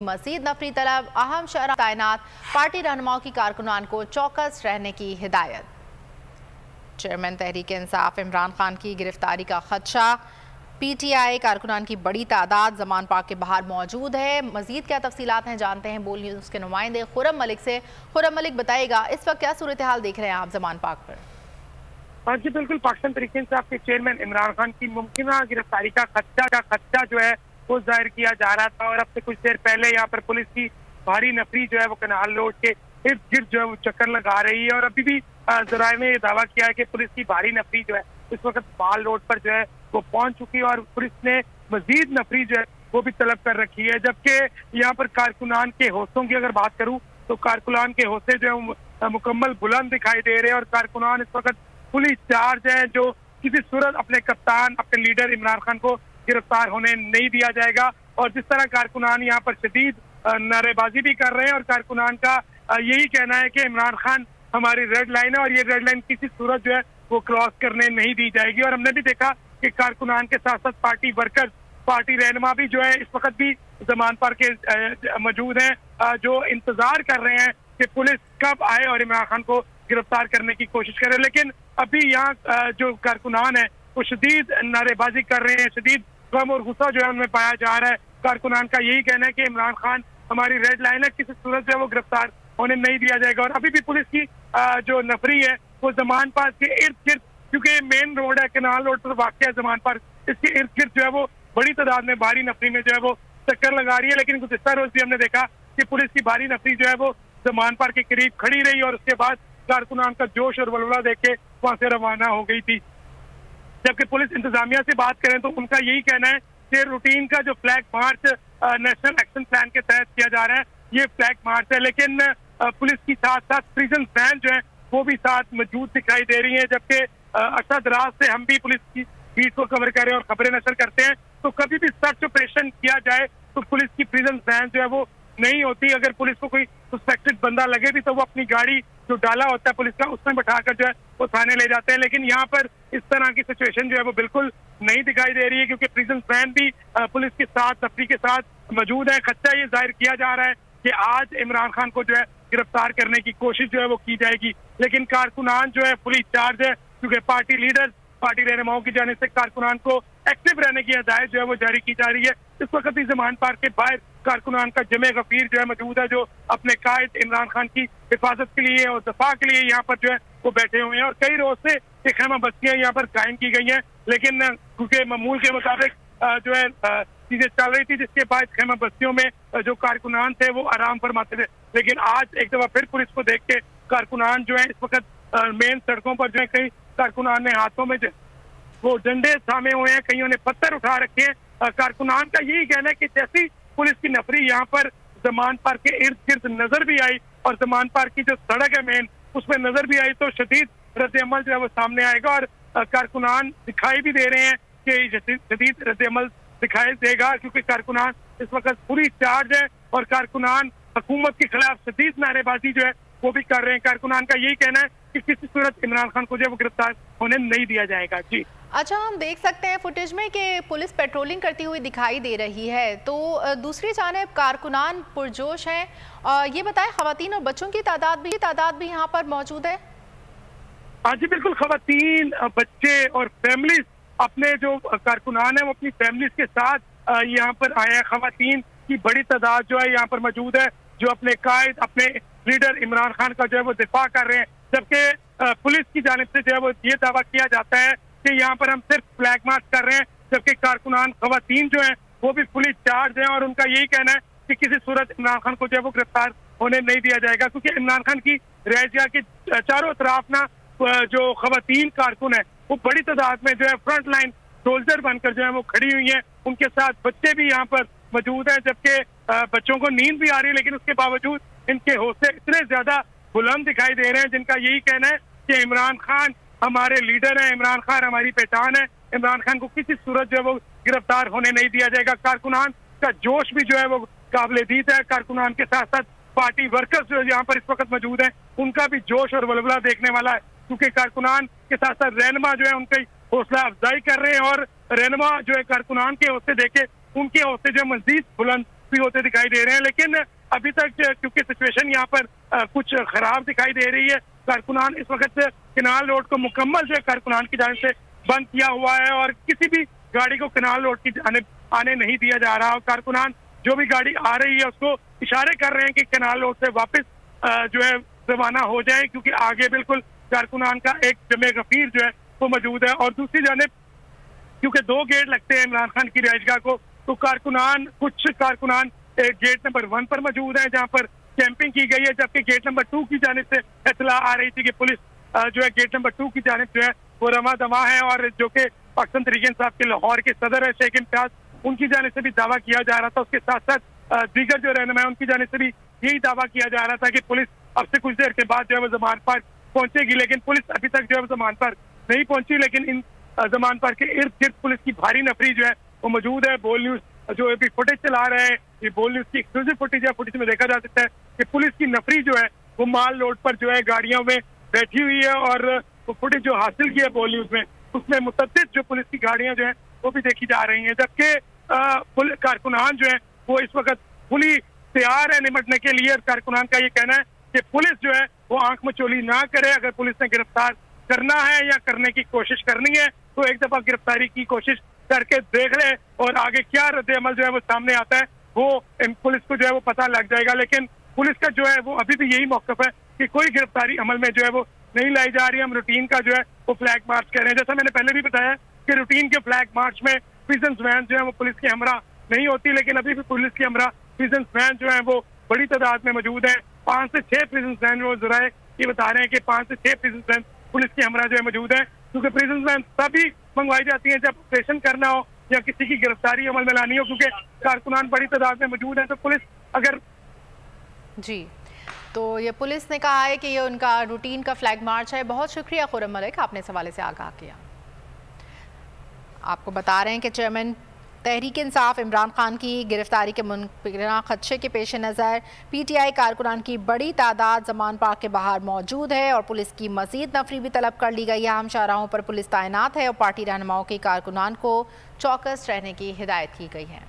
मजीद नफरी तलब अहम शहर तैनात पार्टी रहनुमाओं की कारकुनान को चौकस रहने की हिदायत। चेयरमैन तहरीक इंसाफ इमरान खान की गिरफ्तारी का खदशा। PTI कारकुनान की बड़ी तादाद जमान पार्क के बाहर मौजूद है। मजीद क्या तफसीलात हैं जानते हैं बोल न्यूज़ के नुमाइंदे खुरम मलिक से। खुरम मलिक बताएगा इस वक्त क्या सूरत हाल देख रहे हैं आप जमान पार्क पर? हाँ जी बिल्कुल, पाकिस्तान तहरीक इंसाफ के चेयरमैन इमरान खान की मुमकिन गिरफ्तारी का खदशा जो है वो जाहिर किया जा रहा था और अब से कुछ देर पहले यहाँ पर पुलिस की भारी नफरी जो है वो कनाल रोड के इर्द गिर्द जो है वो चक्कर लगा रही है। और अभी भी जराये में ये दावा किया है कि पुलिस की भारी नफरी जो है इस वक्त माल रोड पर जो है वो पहुंच चुकी है और पुलिस ने मजीद नफरी जो है वो भी तलब कर रखी है। जबकि यहाँ पर कारकुनान के हौसलों की अगर बात करूँ तो कारकुनान के हौसले जो है मुकम्मल बुलंद दिखाई दे रहे हैं और कारकुनान इस वक्त पुलिस चार्ज है जो किसी सूरत अपने कप्तान अपने लीडर इमरान खान को गिरफ्तार होने नहीं दिया जाएगा। और जिस तरह कारकुनान यहाँ पर शदीद नारेबाजी भी कर रहे हैं और कारकुनान का यही कहना है कि इमरान खान हमारी रेड लाइन है और ये रेड लाइन किसी सूरत जो है वो क्रॉस करने नहीं दी जाएगी। और हमने भी देखा कि कारकुनान के साथ साथ पार्टी वर्कर्स पार्टी रहनुमा भी जो है इस वक्त भी जमान पर के मौजूद हैं जो इंतजार कर रहे हैं कि पुलिस कब आए और इमरान खान को गिरफ्तार करने की कोशिश करे। लेकिन अभी यहाँ जो कारकुनान है वो शदीद नारेबाजी कर रहे हैं, शदीद गम और गुस्सा जो है उनमें पाया जा रहा है। कारकुनान का यही कहना है कि इमरान खान हमारी रेड लाइन है, किसी सूरत जो है वो गिरफ्तार होने नहीं दिया जाएगा। और अभी भी पुलिस की जो नफरी है वो जमान पार्क के इर्द गिर्द, क्योंकि मेन रोड है कनाल रोड पर वाक़ है जमान पार्क, इसके इर्द गिर्द जो है वो बड़ी तादाद में भारी नफरी में जो है वो चक्कर लगा रही है। लेकिन गुज़िश्ता रोज भी हमने देखा कि पुलिस की भारी नफरी जो है वो जमान पार्क के करीब खड़ी रही और उसके बाद कारकुनान का जोश और वलवला देख के वहां से रवाना हो गई थी। जबकि पुलिस इंतजामिया से बात करें तो उनका यही कहना है कि रूटीन का जो flag march national action plan के तहत किया जा रहा है ये फ्लैग मार्च है। लेकिन पुलिस की साथ साथ प्रिजन वैन जो है वो भी साथ मौजूद दिखाई दे रही है। जबकि अरसा दराज से हम भी पुलिस की बीट को कवर करें और खबरें नशर करते हैं तो कभी भी सर्च ऑपरेशन किया जाए तो पुलिस की प्रिजन वैन जो है वो नहीं होती। अगर पुलिस को कोई सस्पेक्टेड बंदा लगे भी तो वो अपनी गाड़ी जो डाला होता है पुलिस का उसमें बैठाकर जो है वो थाने ले जाते हैं। लेकिन यहाँ पर इस तरह की सिचुएशन जो है वो बिल्कुल नहीं दिखाई दे रही है क्योंकि प्रिजन वैन भी पुलिस के साथ नफरी के साथ मौजूद है। खदशा ये जाहिर किया जा रहा है कि आज इमरान खान को जो है गिरफ्तार करने की कोशिश जो है वो की जाएगी। लेकिन कारकुनान जो है पुलिस चार्ज है क्योंकि पार्टी लीडर पार्टी रहनुमाओं की जाने से कारकुनान को एक्टिव रहने की हिदायत जो है वो जारी की जा रही है। इस वक्त भी जमान पार्क के बाहर कारकुनान का जमे गफीर जो है मौजूद है जो अपने कायद इमरान खान की हिफाजत के लिए और दफा के लिए यहाँ पर जो है वो बैठे हुए हैं। और कई रोज से ये खैमा बस्तियां यहाँ पर कायम की गई हैं लेकिन क्योंकि मामूल के मुताबिक जो है चीजें चल रही थी जिसके बाद खैमा बस्तियों में जो कारकुनान थे वो आराम फरमाते थे। लेकिन आज एक दफा फिर पुलिस को देख के कारकुनान जो है इस वक्त मेन सड़कों पर जो है कई कारकुनान ने हाथों में वो डंडे थामे हुए हैं, कईयों ने पत्थर उठा रखे हैं। कारकुनान का यही कहना है कि जैसी पुलिस की नफरी यहाँ पर जमान पार्क के इर्द गिर्द नजर भी आई और जमान पार्क की जो सड़क है मेन उसमें नजर भी आई तो शदीद रद्द-ए-अमल जो है वो सामने आएगा। और कारकुनान दिखाई भी दे रहे हैं कि शदीद रद्द-ए-अमल दिखाई देगा क्योंकि कारकुनान इस वक्त पूरी चार्ज है और कारकुनान हुकूमत के खिलाफ शदीद नारेबाजी जो है वो भी कर रहे हैं। कारकुनान का यही कहना है कि किसी सूरत इमरान खान को जो है वो गिरफ्तार होने नहीं दिया जाएगा। जी अच्छा, हम देख सकते हैं फुटेज में कि पुलिस पेट्रोलिंग करती हुई दिखाई दे रही है तो दूसरी जानिब कारकुनान पुरजोश हैं। ये बताएं खवातीन और बच्चों की तादाद भी यहाँ पर मौजूद है? हाँ जी बिल्कुल, खवातीन बच्चे और फैमिलीज अपने जो कारकुनान है वो अपनी फैमिलीज के साथ यहाँ पर आए हैं। खवातीन की बड़ी तादाद जो है यहाँ पर मौजूद है जो अपने कायद अपने लीडर इमरान खान का जो है वो दिफा कर रहे हैं। जबकि पुलिस की जानिब से जो है वो ये दावा किया जाता है कि यहाँ पर हम सिर्फ फ्लैग मार्च कर रहे हैं जबकि कारकुनान खवातीन जो हैं वो भी पुलिस चार्ज हैं और उनका यही कहना है कि किसी सूरत इमरान खान को जो है वो गिरफ्तार होने नहीं दिया जाएगा क्योंकि इमरान खान की रैजिया के चारों तरफ ना जो खवातीन कारकुन है वो बड़ी तादाद में जो है फ्रंट लाइन सोल्जर बनकर जो है वो खड़ी हुई है। उनके साथ बच्चे भी यहाँ पर मौजूद है जबकि बच्चों को नींद भी आ रही है लेकिन उसके बावजूद इनके हौसले इतने ज्यादा बुलंद दिखाई दे रहे हैं जिनका यही कहना है कि इमरान खान हमारे लीडर हैं, इमरान खान हमारी पहचान है, इमरान खान को किसी सूरत जो है वो गिरफ्तार होने नहीं दिया जाएगा। कारकुनान का जोश भी जो है वो काबिल दीद है। कारकुनान के साथ साथ पार्टी वर्कर्स जो यहाँ पर इस वक्त मौजूद हैं उनका भी जोश और वलवला देखने वाला है क्योंकि कारकुनान के साथ साथ रहनुमा जो है उनकी हौसला अफजाई कर रहे हैं और रहनुमा जो है कारकुनान के हौसले देखे उनके हौसले जो मजीद बुलंद भी होते दिखाई दे रहे हैं। लेकिन अभी तक क्योंकि सिचुएशन यहाँ पर कुछ खराब दिखाई दे रही है, कारकुनान इस वक्त कनाल रोड को मुकम्मल जो है कारकुनान की जानिब से बंद किया हुआ है और किसी भी गाड़ी को कनाल रोड की जानिब आने नहीं दिया जा रहा। और कारकुनान जो भी गाड़ी आ रही है उसको इशारे कर रहे हैं कि कनाल रोड से वापस जो है रवाना हो जाए, क्योंकि आगे बिल्कुल कारकुनान का एक जमे गफीर जो है वो मौजूद है। और दूसरी जानिब क्योंकि 2 गेट लगते हैं इमरान खान की रिहाइशगाह को, तो कुछ कारकुनान गेट नंबर 1 पर मौजूद है जहां पर कैंपिंग की गई है, जबकि गेट नंबर 2 की जानिब से इत्तला आ रही थी कि पुलिस जो है गेट नंबर 2 की जानिब जो है वो रवा दवा है। और जो कि पाकिस्तान तहरीक-ए-इंसाफ के लाहौर के सदर है शेख इम्तियाज, उनकी जानिब से भी दावा किया जा रहा था। उसके साथ साथ दीगर जो रहनुमा है उनकी जानिब से भी यही दावा किया जा रहा था कि पुलिस अब से कुछ देर के बाद जो है वो जमान पर पहुंचेगी। लेकिन पुलिस अभी तक जो है वो जमान पर नहीं पहुंची, लेकिन इन जमान पर के इर्द गिर्द पुलिस की भारी नफरी जो है वो मौजूद है। बोल न्यूज जो अभी फुटेज चला रहे हैं, ये बोल न्यूज की एक्सक्लूसिव फुटेज है। फुटेज में देखा जा सकता है कि पुलिस की नफरी जो है वो माल रोड पर जो है गाड़ियों में बैठी हुई है। और वो फुटेज जो हासिल की है बोल न्यूज में, उसमें मुतअद्दिद जो पुलिस की गाड़ियां जो है वो भी देखी जा रही हैं, जबकि कारकुनान जो है वो इस वक्त फुली तैयार है निपटने के लिए। कारकुनान का ये कहना है कि पुलिस जो है वो आंख मचोली ना करे, अगर पुलिस ने गिरफ्तार करना है या करने की कोशिश करनी है तो एक दफा गिरफ्तारी की कोशिश करके देख ले और आगे क्या रद्द अमल जो है वो सामने आता है वो पुलिस को जो है वो पता लग जाएगा। लेकिन पुलिस का जो है वो अभी भी यही मौकफ है कि कोई गिरफ्तारी अमल में जो है वो नहीं लाई जा रही है। हम रूटीन का जो है वो फ्लैग मार्च कर रहे हैं। जैसा मैंने पहले भी बताया कि रूटीन के फ्लैग मार्च में प्रिजन्स वैन जो है वो पुलिस की हमरा नहीं होती, लेकिन अभी भी पुलिस की हमरा प्रिजन्स वैन जो है वो बड़ी तादाद में मौजूद है। 5 से 6 प्रिजन्स वैन वो जराए ये बता रहे हैं कि 5 से 6 प्रिजन्स वैन पुलिस की हमरा जो है मौजूद है, क्योंकि प्रिजन्स वैन तभी मंगवाई जाती है जब ऑपरेशन करना हो या किसी की गिरफ्तारी अमल में लानी हो, क्योंकि कारकुनान बड़ी तादाद में मौजूद है। तो पुलिस अगर जी, तो ये पुलिस ने कहा है कि ये उनका रूटीन का फ्लैग मार्च है। बहुत शुक्रिया खुर्रम मलिक, आपने इस हवाले से आगाह किया। आपको बता रहे हैं कि चेयरमैन तहरीक इंसाफ इमरान खान की गिरफ्तारी के मुमकिना खदशे के पेश नज़र PTI कारकुनान की बड़ी तादाद जमान पार्क के बाहर मौजूद है और पुलिस की मजीद नफरी भी तलब कर ली गई है। अहम शाहराहों पर पुलिस तैनात है और पार्टी रहनुमाओं के कारकुनान को चौकस रहने की हिदायत की गई है।